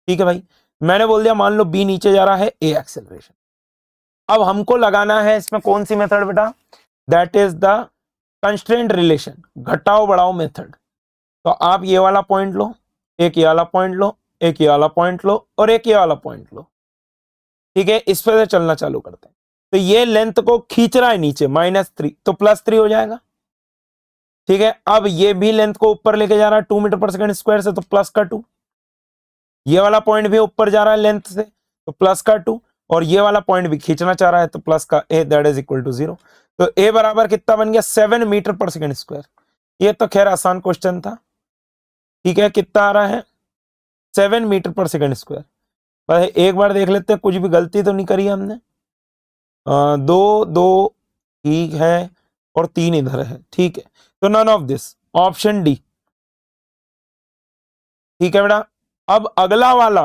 ठीक है भाई, मैंने बोल दिया मान लो बी नीचे जा रहा है, ए एक्सेलरेशन। अब हमको लगाना है इसमें कौन सी मेथड बेटा, that is the constraint relation, घटाओ बढ़ाओ मेथड। तो आप ये वाला पॉइंट लो, एक ये वाला पॉइंट लो, एक ये वाला पॉइंट लो और एक ये वाला पॉइंट लो। ठीक है, इस पर से चलना चालू करते हैं। तो ये लेंथ को खींच रहा है नीचे -3, तो +3 हो जाएगा। ठीक है, अब ये भी लेंथ को ऊपर लेके जा रहा है 2 मीटर पर सेकंड स्क्वायर से, तो +2। ये वाला पॉइंट भी ऊपर जा रहा है लेंथ से, तो +2। और ये वाला पॉइंट भी खींचना चाह रहा है, तो +a, that is equal to 0। तो a बराबर कितना बन गया, 7 मीटर पर सेकंड स्क्वायर। ये तो खैर आसान क्वेश्चन था। ठीक है, कितना आ रहा है, 7 मीटर पर सेकंड स्क्वायर। बस एक बार देख लेते हैं, कुछ भी गलती तो नहीं करी हमने। 2 2 ठीक है और 3 इधर है। ठीक है, तो none of this, option D. ठीक है बेटा, अब अगला वाला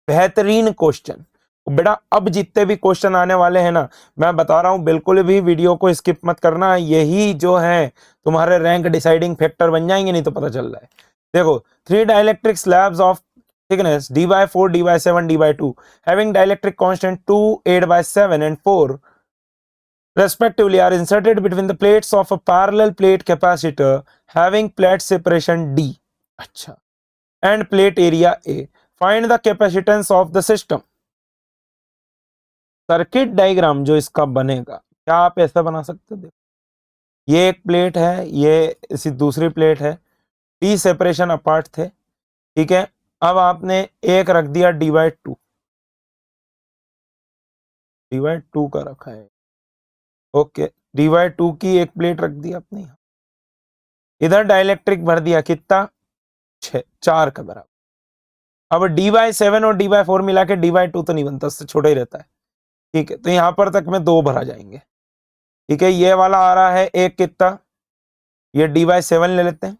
बेहतरीन क्वेश्चन। बेटा अब जितने भी क्वेश्चन आने वाले हैं ना, मैं बता रहा हूं बिल्कुल भी वीडियो को स्किप मत करना, यही जो है तुम्हारे रैंक डिसाइडिंग फैक्टर बन जाएंगे, नहीं तो पता चल रहा है। देखो, 3 dielectric slabs of thickness d/4, d/7, d/2 having dielectric constant 2, 8/7 and 4 respectively are inserted between the plates of a parallel plate capacitor having plate separation d, अच्छा, and plate area a. Find the capacitance of the system. Circuit diagram जो इसका बनेगा, क्या आप ऐसा बना सकते हो, ये एक प्लेट है, ये इसी दूसरी प्लेट है, डी सेपरेशन अपार्ट थे। ठीक है, अब आपने एक रख दिया d/2, d/2 का रखा है। ओके, d/2 की एक प्लेट रख दी आपने, इधर डाइलेक्ट्रिक भर दिया, कितना, 4 का बराबर। अब d/7 और d/4 मिला के d/2 तो नहीं बनता, उससे छोटा ही रहता है। ठीक है, तो यहां पर तक में 2 भरा जाएंगे। ठीक है, ये वाला आ रहा है एक, कितना, ये d/7 ले लेते हैं।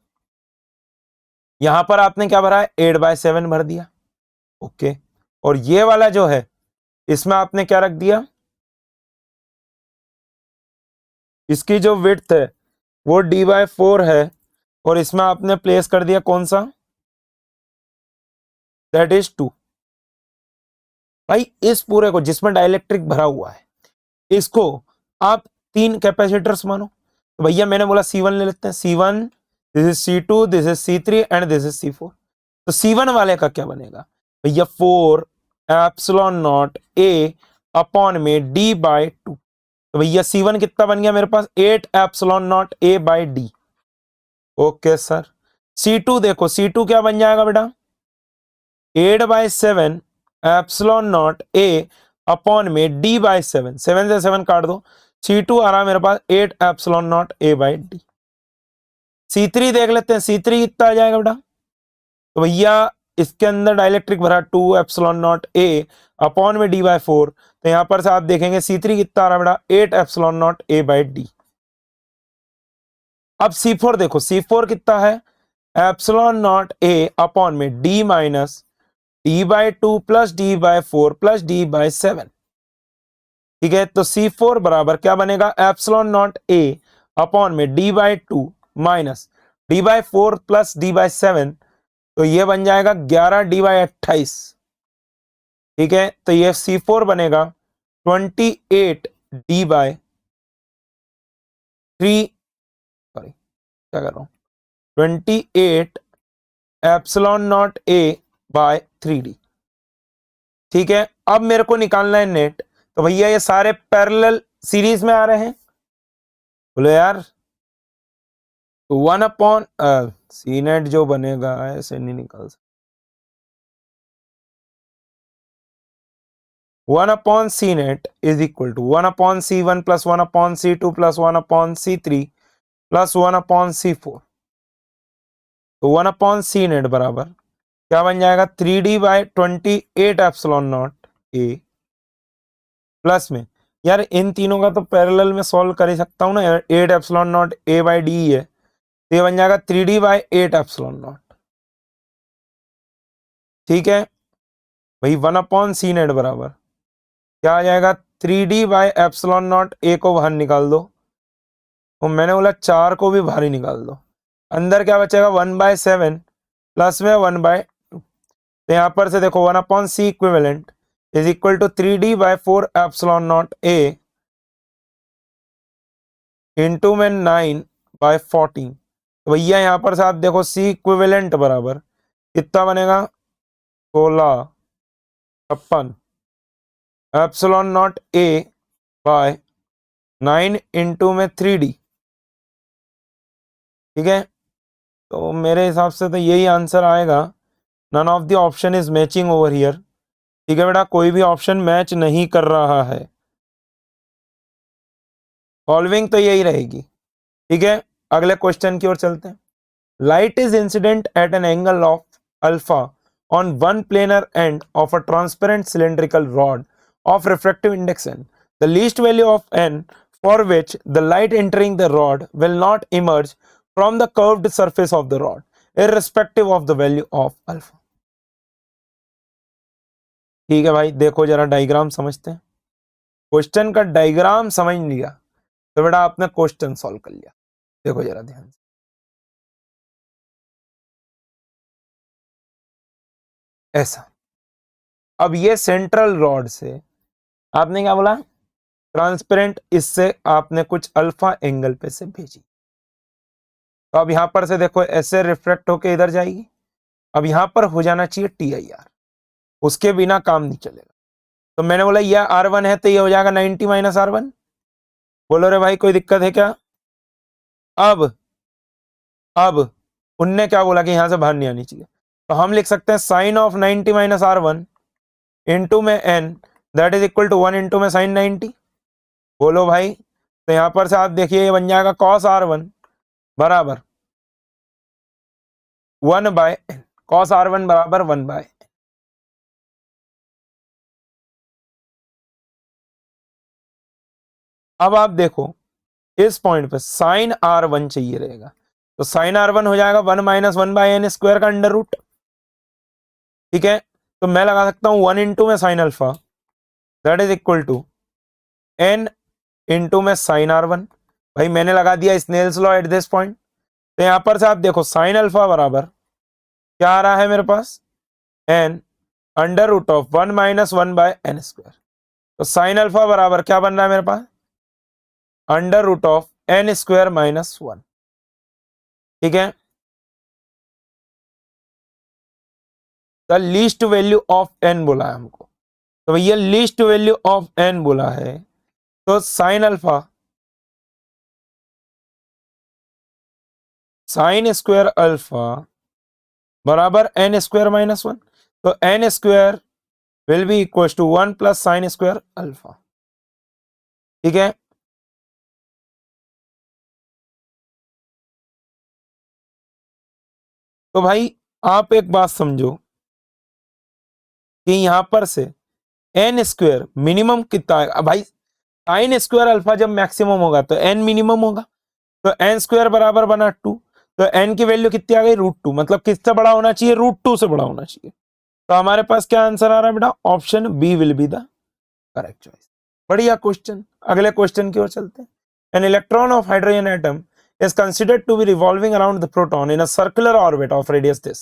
यहां पर आपने क्या भरा है, 8/7 भर दिया। ओके, और ये वाला जो है इसमें आपने क्या रख दिया, इसकी जो विड्थ है वो d/4 है, और इसमें आपने प्लेस कर दिया कौन सा, दैट इज 2। भाई इस पूरे को जिसमें डाइलेक्ट्रिक भरा हुआ है, इसको आप 3 कैपेसिटर्स मानो। तो भैया मैंने बोला C1 ले लेते हैं, C1, this is C2, this is C3 and this is C4। तो C1 वाले का क्या बनेगा भैया, 4 एप्सिलॉन नॉट A अपॉन में d/2। तो भैया C1 कितना बन गया मेरे पास, 8 epsilon not A/d। Okay sir, C2 देखो, C2 क्या बन जाएगा बेटा, 8/7 एप्सिलॉन नॉट A अपॉन में d/7, 7 से 7 काट दो, C2 आ रहा है मेरे पास 8 एप्सिलॉन नॉट A/d। C3 देख लेते हैं, C3 कितना आ जाएगा बेटा, तो भैया इसके अंदर डाइलेक्ट्रिक भरा 2 एप्सिलॉन नॉट A अपॉन में d/4। तो यहां पर से आप देखेंगे C3 कितना आ रहा है बेटा, 8 एप्सिलॉन नॉट A/d। अब C4 देखो, C4 कितना है, एप्सिलॉन नॉट A अपॉन में d minus d/2 plus d/4 plus d/7। ठीक है, तो C4 बराबर क्या बनेगा, एप्सिलॉन नॉट A अपॉन में d/2 minus d/4 plus d/7। तो ये बन जाएगा 11 d/28। ठीक है, तो ये C4 बनेगा 28 d/3, सॉरी क्या कर रहा हूं, 28 एप्सिलॉन नॉट A/3d। ठीक है, अब मेरे को निकालना है नेट। तो भैया ये सारे पैरेलल सीरीज में आ रहे हैं, बोले यार 1 सी नेट जो बनेगा ऐसे नहीं निकाल सकते, 1/c net is equal to 1/c1 plus 1/c2 plus 1/c3 plus 1/c4। तो 1/c net बराबर क्या बन जाएगा, 3d/28 epsilon naught A plus में, यार इन तीनों का तो पैरेलल में सॉल्व कर ही सकता हूं ना, 8 एप्सिलॉन नॉट A/d है, तो ये बन जाएगा 3d/8 एप्सिलॉन नॉट। ठीक है भाई, 1/c net बराबर क्या आ जाएगा, 3d/एप्सिलॉन नॉट A को बाहर निकाल दो, और मैंने बोला 4 को भी बाहर ही निकाल दो, अंदर क्या बचेगा, 1/7 प्लस में 1/2। तो यहाँ पर से देखो 1/c equivalent is equal to 3d/4 epsilon naught a into में 9/14। तो भैया यहाँ पर से आप देखो c इक्विवेलेंट बराबर कितना बनेगा, 1656 epsilon naught a by 9 into में 3d। ठीक है, तो मेरे हिसाब से तो यही आंसर आएगा। None of the option is matching over here. ठीक है बेटा, कोई भी ऑप्शन मैच नहीं कर रहा है। सॉल्विंग तो यही रहेगी। ठीक है, अगले क्वेश्चन की ओर चलते हैं। Light is incident at an angle of alpha on one planar end of a transparent cylindrical rod of refractive index n. The least value of n for which the light entering the rod will not emerge from the curved surface of the rod, irrespective of the value of alpha. ठीक है भाई, देखो जरा diagram समझते हैं। Question का diagram समझ लिया तो बेटा आपने क्वेश्चन सॉल्व कर लिया। देखो जरा ध्यान से, ऐसा। अब ये सेंट्रल रॉड से आपने क्या बोला, ट्रांसपेरेंट, इससे आपने कुछ अल्फा एंगल पे से भेजी। तो अब यहां पर से देखो ऐसे रिफ्लेक्ट होके इधर जाएगी। अब यहां पर हो जाना चाहिए TIR, उसके बिना काम नहीं चलेगा। तो मैंने बोला यह R1 है तो ये हो जाएगा 90 माइनस R1। बोलो रे भाई कोई दिक्कत है क्या? अब उनने क्या बोला कि यहां से बाहर नहीं आनी चाहिए, तो हम लिख सकते हैं sine of 90 minus R1 into में n that is equal to 1 into में साइन 90। बोलो भाई, तो यहां पर से आप देखिए ये बन जाएगा कॉस R1 बराबर 1/n। कॉस R1 बराबर 1/n। अब आप देखो इस पॉइंट पे साइन R1 चाहिए रहेगा, तो साइन R1 हो जाएगा 1 माइनस 1/n स्क्वायर का अंडर रूट। ठीक है, तो मैं लगा सकता हूं 1 इंटू में sine alpha that is equal to n into में साइन R1। भाई मैंने लगा दिया Snell's law at this point. तो यहां पर से आप देखो साइन अल्फा बराबर क्या आ रहा है मेरे पास, n under root of 1 minus 1/n square. तो साइन अल्फा बराबर क्या बन रहा है मेरे पास, under root of n square minus 1। ठीक है, the least value of n बोला है हमको, तो भैया लीस्ट वैल्यू ऑफ n बोला है, तो sine alpha sine square alpha बराबर n स्क्वायर माइनस 1। तो n square will be equal to 1 plus sine square alpha. ठीक है, तो भाई आप एक बात समझो कि यहां पर से n स्क्वायर मिनिमम कितना आएगा। भाई साइन स्क्वायर अल्फा जब मैक्सिमम होगा तो n मिनिमम होगा, तो n स्क्वायर बराबर बना 2। तो n की वैल्यू कितनी आ गई, √2, मतलब किससे बड़ा होना चाहिए, √2 से बड़ा होना चाहिए। तो हमारे पास क्या आंसर आ रहा है बेटा, option B will be the correct choice. बढ़िया क्वेश्चन, अगले क्वेश्चन की ओर चलते हैं। An electron of hydrogen atom is considered to be revolving around the proton in a circular orbit of radius this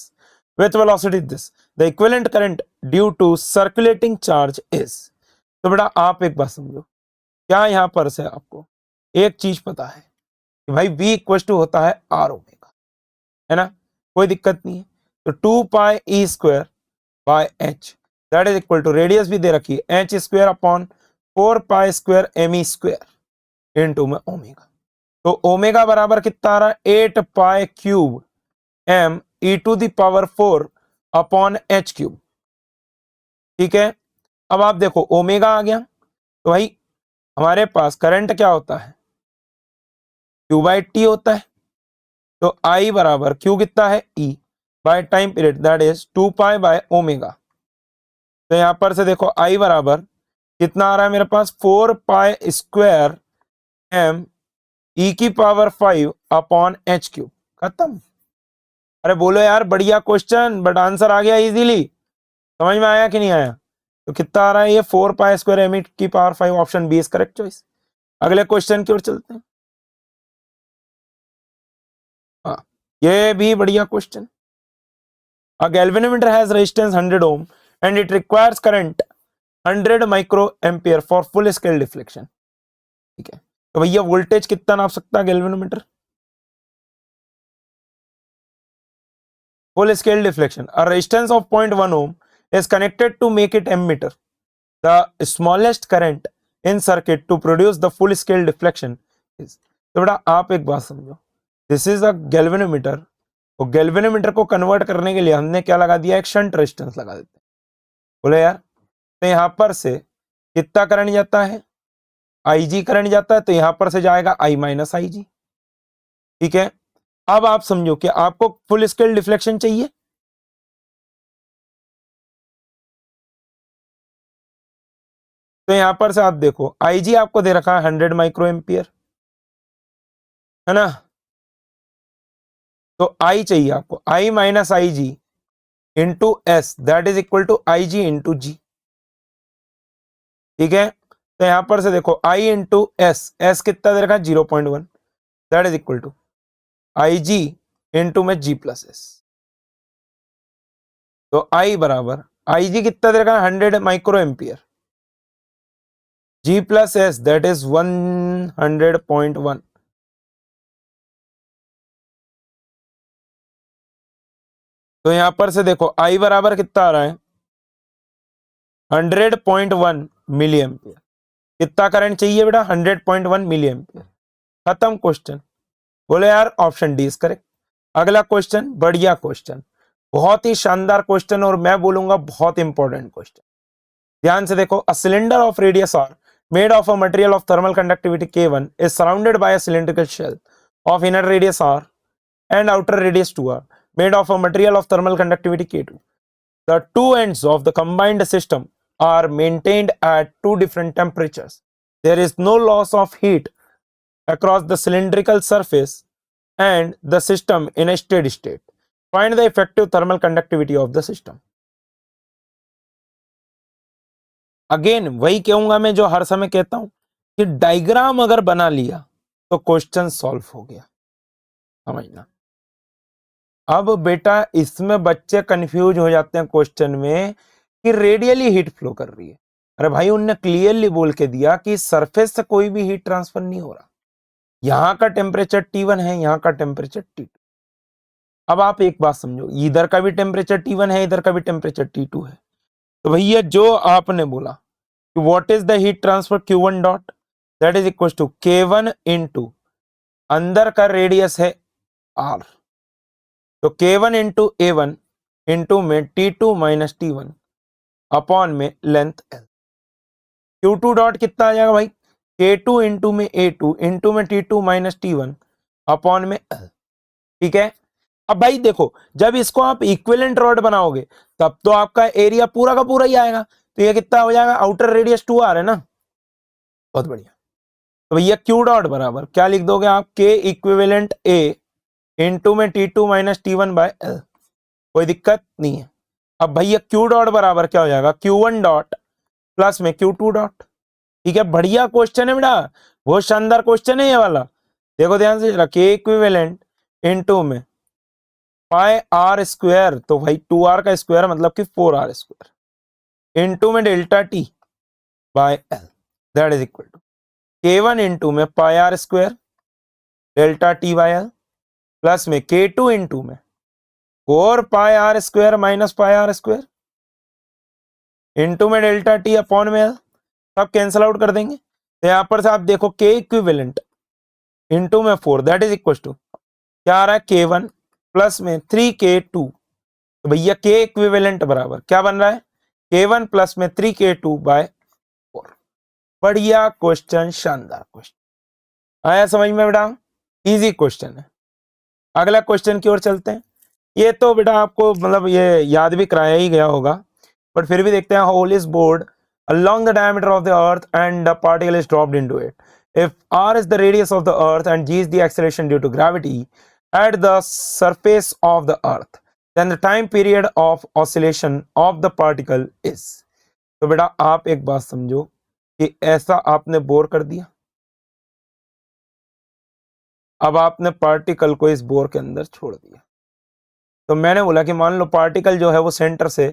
with velocity this. The equivalent current due to circulating charge is। तो बेटा आप एक बात समझो, क्या यहां पर से आपको एक चीज पता है कि भाई V इक्वल टू होता है R ओमेगा, है ना, कोई दिक्कत नहीं है। तो 2 π E² by h that is equal to radius भी दे रखी है h² अपॉन 4 π² me² इनटू में ओमेगा। तो ओमेगा बराबर कितना आ रहा है, 8 π³ m e⁴ अपॉन h³। ठीक है, अब आप देखो ओमेगा आ गया, तो भाई हमारे पास करंट क्या होता है, Q/T होता है। तो I बराबर Q कितना है, E by time period that is 2 π/ω। तो यहां पर से देखो I बराबर कितना आ रहा है मेरे पास, 4 π² m e⁵ अपॉन h³। खत्म। अरे बोलो यार, बढ़िया क्वेश्चन, बट आंसर आ गया इजीली। समझ में आया कि नहीं आया? तो कितना आ रहा है ये, 4 π² m⁵ option B is correct choice. अगले क्वेश्चन की ओर चलते हैं। हाँ, ये भी बढ़िया question. A galvanometer has resistance 100 ohm and it requires current 100 microampere for full scale deflection. ठीक है, तो भैया वोल्टेज कितना नाप सकता है galvanometer? Full scale deflection. A resistance of 0.1 ohm is connected to make it ammeter. The smallest current in circuit to produce the full scale deflection is. तो बेटा आप एक बात समझो, दिस इज अ गैल्वेनोमीटर, और गैल्वेनोमीटर को convert करने के लिए हमने क्या लगा दिया, एक शंट रेजिस्टेंस लगा देते हैं। बोले यार, तो यहां पर से कितना करंट जाता है, IG करंट जाता है, तो यहां पर से जाएगा I माइनस IG। ठीक है, अब आप समझो कि आपको फुल स्केल डिफ्लेक्शन चाहिए, तो यहां पर से आप देखो IG आपको दे रखा है 100 माइक्रो एम्पियर, है ना, तो I चाहिए आपको, I minus IG into S, that is equal to IG into G. ठीक है, तो यहां पर से देखो I इंटू एस कितना दे रखा है 0.1, that is equal to IG into में G प्लस एस। तो I बराबर IG कितना दे रखा है 100 micro ampere, G plus s that is 100.1। तो यहां पर से देखो I बराबर कितना आ रहा है 100.1 मिली एम्पियर। कितना करंट चाहिए बेटा 100.1 मिली एम्पियर। खत्म क्वेश्चन। बोले यार ऑप्शन डी इज करेक्ट। अगला क्वेश्चन, बढ़िया क्वेश्चन, बहुत ही शानदार क्वेश्चन, और मैं बोलूंगा बहुत इंपॉर्टेंट क्वेश्चन। ध्यान से देखो, a cylinder of radius R made of a material of thermal conductivity K1 is surrounded by a cylindrical shell of inner radius R and outer radius 2R made of a material of thermal conductivity K2. The two ends of the combined system are maintained at two different temperatures. There is no loss of heat across the cylindrical surface and the system in a steady state. Find the effective thermal conductivity of the system. Again वही कहूंगा मैं जो हर समय कहता हूं कि diagram अगर बना लिया तो क्वेश्चन सॉल्व हो गया, समझना। अब बेटा इसमें बच्चे कंफ्यूज हो जाते हैं क्वेश्चन में कि रेडियली हीट फ्लो कर रही है। अरे भाई, उनने क्लियरली बोल के दिया कि सरफेस से कोई भी हीट ट्रांसफर नहीं हो रहा, यहां का टेम्परेचर T1 है, यहां का टेम्परेचर T2। अब आप एक बात समझो, इधर का भी टेम्परेचर T1 है, इधर का भी टेम्परेचर T2 है, तो भैया जो आपने बोला कि what is the heat transfer Q1 dot, that is equal to K1 into अंदर का रेडियस है R, तो K1 इंटू A1 इंटू में T2 माइनस T1 अपॉन में लेंथ L। Q2 डॉट कितना आ जाएगा भाई, K2 इंटू में A2 इंटू में T2 माइनस T1 अपॉन में L। ठीक है, अब भाई देखो, जब इसको आप इक्विवेलेंट रॉड बनाओगे तब तो आपका एरिया पूरा का पूरा ही आएगा, तो ये कितना हो जाएगा, आउटर रेडियस 2R है ना, बहुत बढ़िया। तो भैया Q डॉट बराबर क्या लिख दोगे आप, K इक्विवेलेंट A इंटू में T2 minus T1 bye L, कोई दिक्कत नहीं है। अब भैया Q डॉट बराबर क्या हो जाएगा, Q1 डॉट प्लस में Q2 डॉट। ठीक है, बढ़िया क्वेश्चन है बेटा, बहुत शानदार क्वेश्चन है ये वाला। देखो ध्यान से, K इक्विवेलेंट इंटू में पाई आर स्क्वायर, तो भाई 2R का स्क्वायर मतलब कि 4R स्क्वायर इंटू में delta T by L, that is equal to K1 into में pi R square delta T by L plus में K2 इंटू में 4 pi R square minus pi R square into में delta T upon में L, सब cancel out कर देंगे। तो यहां पर से आप देखो K इक्विवेलेंट इंटू में 4 दैट इज इक्वल टू क्या आ रहा है, K1 प्लस में 3K2, तो भैया K इक्विवेलेंट बराबर क्या बन रहा है, K1 प्लस में 3K2 बाय 4। बढ़िया क्वेश्चन, शानदार क्वेश्चन, आया समझ में बेटा, इजी क्वेश्चन है। अगला क्वेश्चन की ओर चलते हैं। ये तो बेटा आपको मतलब ये याद भी कराया ही गया होगा, बट फिर भी देखते हैं। Hole is bored along the diameter of the earth and a particle is dropped into it. If r is the radius of the earth and g is the acceleration due to gravity at the surface of the earth, then the time period of oscillation of the particle is. तो बेटा आप एक बात समझो कि ऐसा आपने bore कर दिया, अब आपने पार्टिकल को इस बोर के अंदर छोड़ दिया, तो मैंने बोला कि मान लो पार्टिकल जो है वो सेंटर से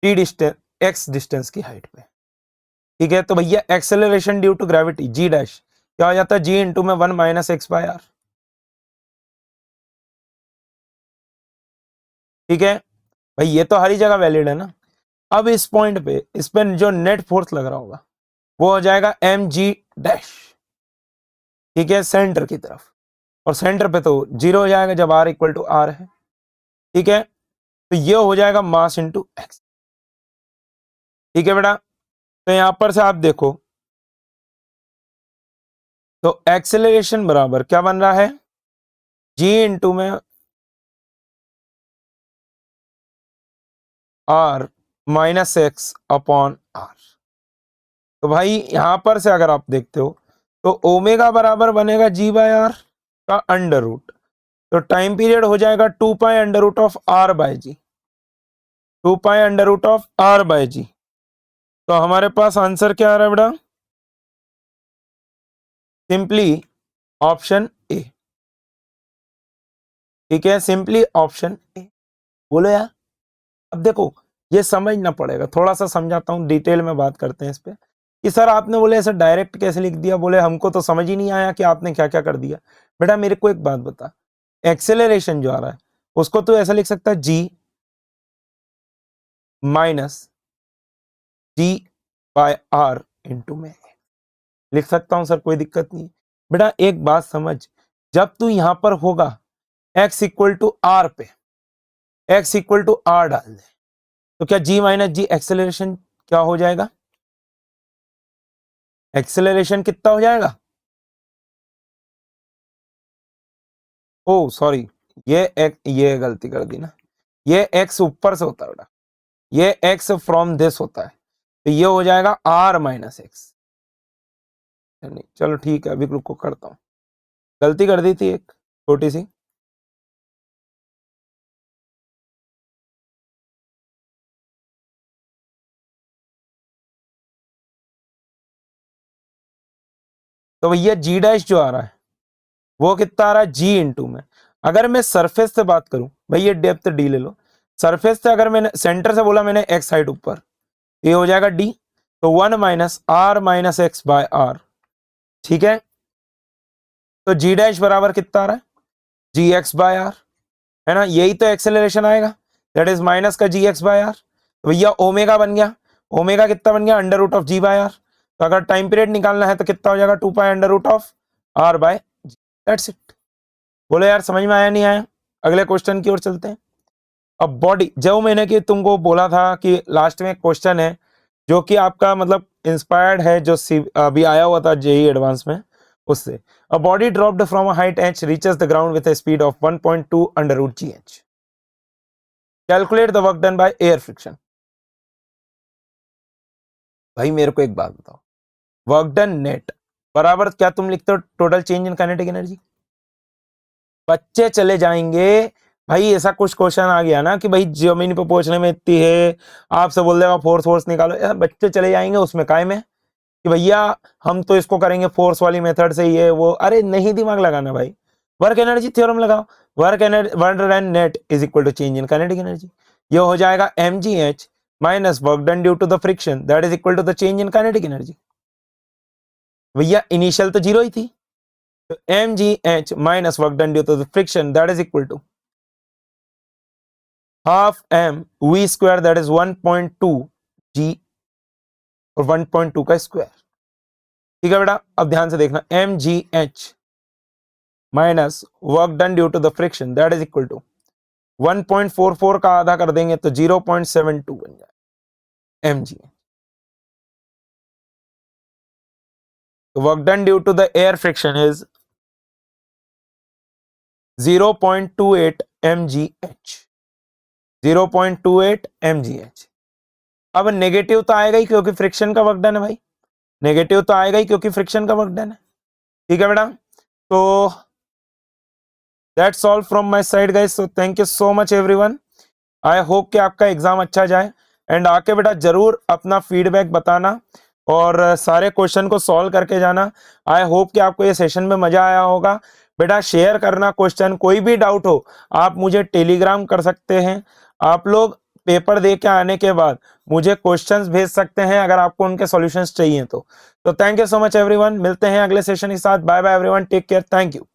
टी डिस्टेंस एक्स डिस्टेंस की हाइट पे, ठीक है। तो भैया acceleration due to gravity g dash क्या हो जाता है, जी इंटू में 1 माइनस एक्स बाय आर, ठीक है भाई। ये तो हर ही जगह वैलिड है ना। अब इस पॉइंट पे इस पे जो नेट फोर्स लग रहा होगा वो हो जाएगा एम जी डैश, ठीक है, सेंटर की तरफ। और सेंटर पे तो जीरो हो जाएगा जब आर इक्वल टू आर है, ठीक है। तो ये हो जाएगा मास इंटू एक्स, ठीक है बेटा। तो यहां पर से आप देखो तो एक्सेलरेशन बराबर क्या बन रहा है, जी इंटू में R minus x upon R. तो भाई यहां पर से अगर आप देखते हो तो ओमेगा बराबर बनेगा जी बाय आर का अंडर रूट, तो टाइम पीरियड हो जाएगा 2 pi under root of R by G, 2 pi under root of R by G. तो हमारे पास आंसर क्या आ रहा है बेटा, सिंपली ऑप्शन ए, ठीक है, सिंपली ऑप्शन ए। बोलो यार। अब देखो ये समझना पड़ेगा, थोड़ा सा समझाता हूं, डिटेल में बात करते हैं इस पे कि सर आपने बोले ऐसे डायरेक्ट कैसे लिख दिया, बोले हमको तो समझ ही नहीं आया कि आपने क्या क्या कर दिया। बेटा मेरे को एक बात बता, एक्सेलरेशन जो आ रहा है उसको तो ऐसा लिख सकता है G minus G by R into में, लिख सकता हूं सर, कोई दिक्कत नहीं। बेटा एक बात समझ, जब तू यहां पर होगा x इक्वल टू आर पे, x इक्वल टू आर डाल दे, तो क्या g माइनस जी एक्सेलरेशन क्या हो जाएगा, एक्सेलरेशन कितना हो जाएगा, ओ सॉरी ये गलती कर दी ना, ये x ऊपर से होता है बेटा, ये x फ्रॉम दिस होता है, तो ये हो जाएगा r माइनस एक्स। नहीं चलो ठीक है, अभी रुको करता हूं, गलती कर दी थी एक छोटी सी। तो भैया जी डैश जो आ रहा है वो कितना आ रहा है, जी इंटू में, अगर मैं सरफेस से बात करूं भाई ये डेप्थ डी ले लो, सरफेस से अगर मैंने सेंटर से बोला मैंने एक्स साइड ऊपर, ये हो जाएगा डी, तो 1 minus R minus x by R, ठीक है। तो जी डैश बराबर कितना आ रहा है, जी एक्स बाय आर, है ना, यही तो एक्सेलरेशन आएगा, दैट इज माइनस का जी एक्स बाय आर। तो भैया ओमेगा बन गया, ओमेगा कितना बन गया, under root of g by R. तो अगर टाइम पीरियड निकालना है तो कितना हो जाएगा, 2 pi under root of R by g, that's it. बोलो यार समझ में आया नहीं आया, अगले क्वेश्चन की ओर चलते हैं। अब बॉडी, जो मैंने कि तुमको बोला था कि लास्ट में क्वेश्चन है जो कि आपका मतलब इंस्पायर्ड है, जो अभी आया हुआ था जेई एडवांस में, उससे a body dropped from a height h reaches the ground with a speed of 1.2 under root g h, calculate the work done by air friction. भाई मेरे को एक बात बताओ, वर्क डन नेट बराबर क्या तुम लिखते हो, total change in kinetic energy. बच्चे चले जाएंगे भाई, ऐसा कुछ क्वेश्चन आ गया ना कि भाई जमीन पे पहुंचने में इतनी है, आपसे बोल देगा फोर्स फोर्स निकालो, यार बच्चे चले जाएंगे उसमें कायम है कि भैया हम तो इसको करेंगे फोर्स वाली मेथड से, ये वो, अरे नहीं दिमाग लगाना भाई, वर्क एनर्जी थ्योरम लगाओ, work energy work done net is equal to change in kinetic energy, ये हो जाएगा mgh minus work done due to the friction that is equal to the change in kinetic energy. भैया initial तो zero ही थी, तो mgh minus work done due to the friction that is equal to half m v square that is 1.2 g और 1.2 का square, ठीक है बेटा। अब ध्यान से देखना, mgh minus work done due to the friction that is equal to 1.44 का आधा कर देंगे तो 0.72 बन जाए mg। तो work done due to the air friction is 0.28 mgh, 0.28 mgh। अब नेगेटिव तो आएगा ही क्योंकि फ्रिक्शन का वर्क डन है भाई, नेगेटिव तो आएगा ही क्योंकि फ्रिक्शन का वर्क डन है, ठीक है बेटा। तो that's all from my side guys, so thank you so much everyone, I hope कि आपका एग्जाम अच्छा जाए, एंड आके बेटा जरूर अपना फीडबैक बताना और सारे क्वेश्चन को सॉल्व करके जाना। आई होप कि आपको ये सेशन में मजा आया होगा। बेटा शेयर करना क्वेश्चन, कोई भी डाउट हो आप मुझे टेलीग्राम कर सकते हैं। आप लोग पेपर दे के आने के बाद मुझे क्वेश्चंस भेज सकते हैं अगर आपको उनके सॉल्यूशंस चाहिए तो thank you so much everyone, मिलते हैं अगले सेशन के साथ। Bye bye everyone, take care, thank you.